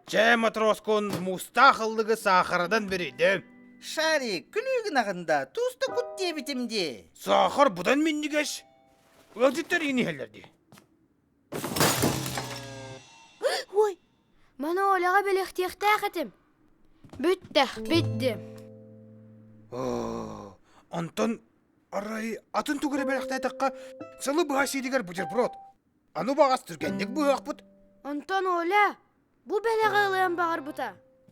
Же матроскун мустахыллыгы сахардан берейді. Шарик, күлігін ағында, туысты күт дей бітімде. Сахар бұдан меннігеш. Өдіттер ені хелерді. Ой, мана олаға біліқтіқті әқетім. Біттім. Антон арай атын түгірі бәліқті әтіққа сылы бұға сейдігер бұтерброд. Ану бағас түргендік бұғақ бұд. Антон оля, bu бәліға ұлайын бағар бұта.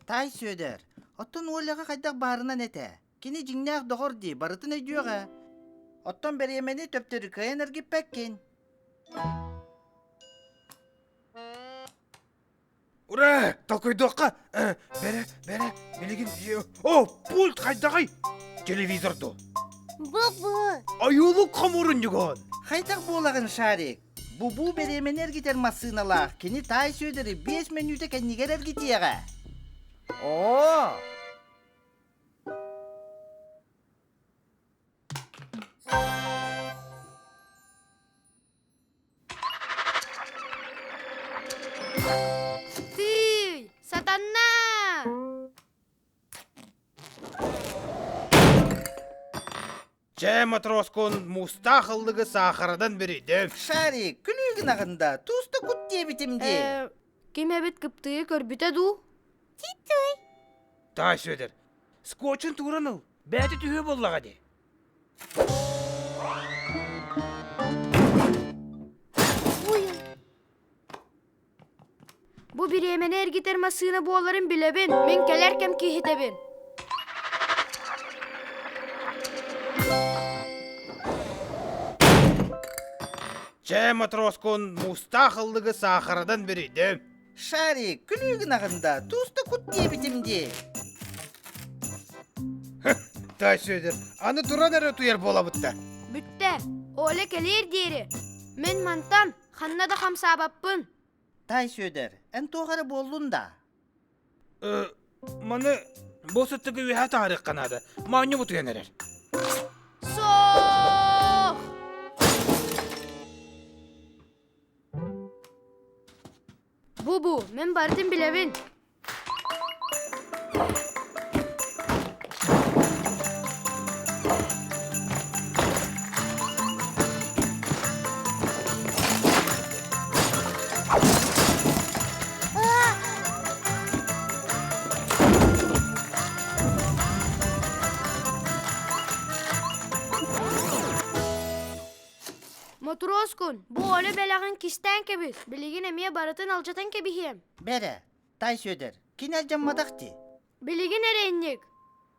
Тай сөдер, оттон олаға қайдақ барынан әті. Кені жіңнәқ доғыр дей, барытын өйдіуға. Оттон бәремені төптері кайын әргіп бәккен. Ура, талкойдоққа. Бәрі, білеген. О, пульт қайдағай. Телевизорду. Бұ. Аюлы қамырын жүгін. Қайдақ болағын Шарик. Бұ бәремені әргітер масыналақ. Кені тай сөдері 5 минуты кәнігер әргітеға. О! Тый, сатанна! Же матроскун мустахыллыгы сахардан берейді. Шарик, күлігін ағында, туысты күт дей бітімде. Кеме бет кыптыğı көрбіті ду? Тай сөдер. Скотчын тураныл. Бәті түйе боллаға де. Bu bir yemene ergiter masığını boğaların bilebin. Men kelerkem kihitebin. Же матроскун мустахыллыгы сахардан берейді. Шарик, күлігін ағында, туысты күт дей бітімде. Тай сөдер. Аны туран әрі tuyar бола бұтта. Bütте, öyle kelir deri. Men mantan, xanna da xam sababpın. Тай сөдер, ән тоғары болдun da. Маны босыттығы үйә тарих қанады. Маңы бұтыян әрер. Soğuk! Bu, men barıtın bilebin. Matroskun, bu öyle belağın kisten kebiz. Biligin emeye barıtın alçatan kebihim. Бәрі, тай сөдер, кенел жаммадақ де. Biligin erenlik.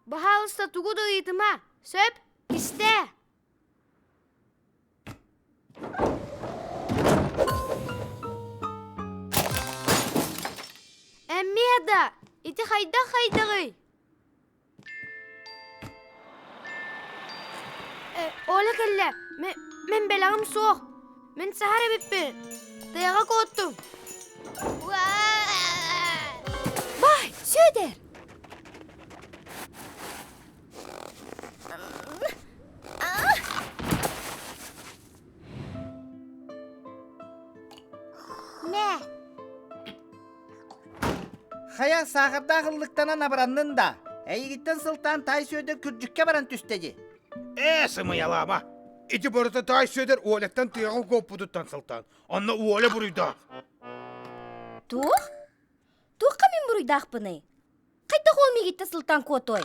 Bahalısta tugu da yitıma. Söp, kiste. Emmeye da, iti haydağı. Ola kelle, men belağım soğuk. Men sahara bippin. Dayağa kottum. Vay, söder. Ne? Хая сағырда ғыллықтанан абырандын да. Әйгіттен сылтан тай сөдер күрджікке баран түстеді. Сымы ялама. İti barıta тай söder oğlaktan tıyağın kopuduttan sıltan. Anna oğla buruyda. Тух? Тухқа мен бұруйдақ бұны. Қайта қолме кетті сылтан көтой.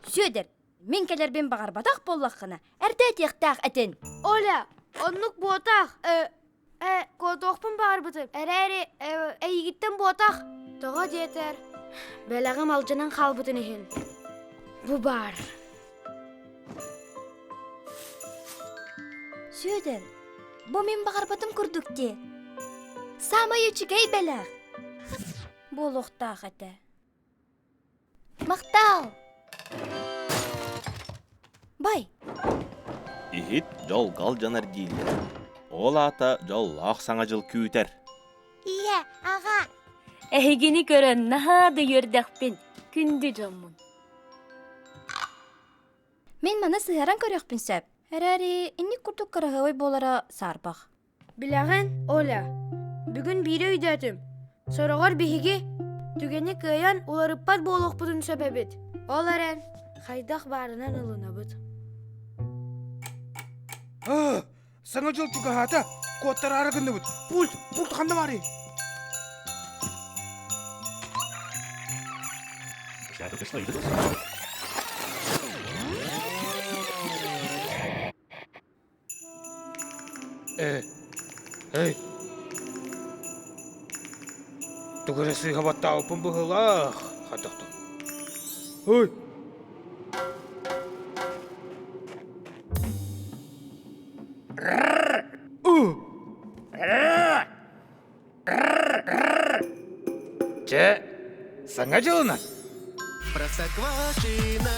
Сөдір, мен келербен бағар батақ боллаққына. Әрді әтеқтақ әтін. Ola, onluk boğataq. Kotoqpun bağır bıtıp. Әрәре, әйгіттен boğataq. Toğa yeter. Belağım alcanan қалbıtın ehin. Bu bar. Сөдір, бұ мен бағар батым күрдікте. Самай өчігей бәләқ. Болуқтақ әті. Мақтал. Бай, Ихит жол гал жанар дейлер. Ол ата жол лақ саңа жыл күйтер. Ие, аға. Әйгені көрін нағады ердәқпен күнді жоммын. Мен мана сыйаран көріқпін сөп. Әрәре, инник күрдік қырығывай болара сарбақ. Bilağın, Ola. Bugün biri öydədim. Sorağar bihiги. Түгені кыйан уларыппат болуқпытын сөбебит. Ол әрен, хайдақ барынан ылынабыт. Саңа жол чугахата, коттар арыгынды бұд. Пульт қанда бары. Эй. Тугары сыйға батта алпын бұғылақ. Хаддақты. Ой. Саңа жылына. Простоквашино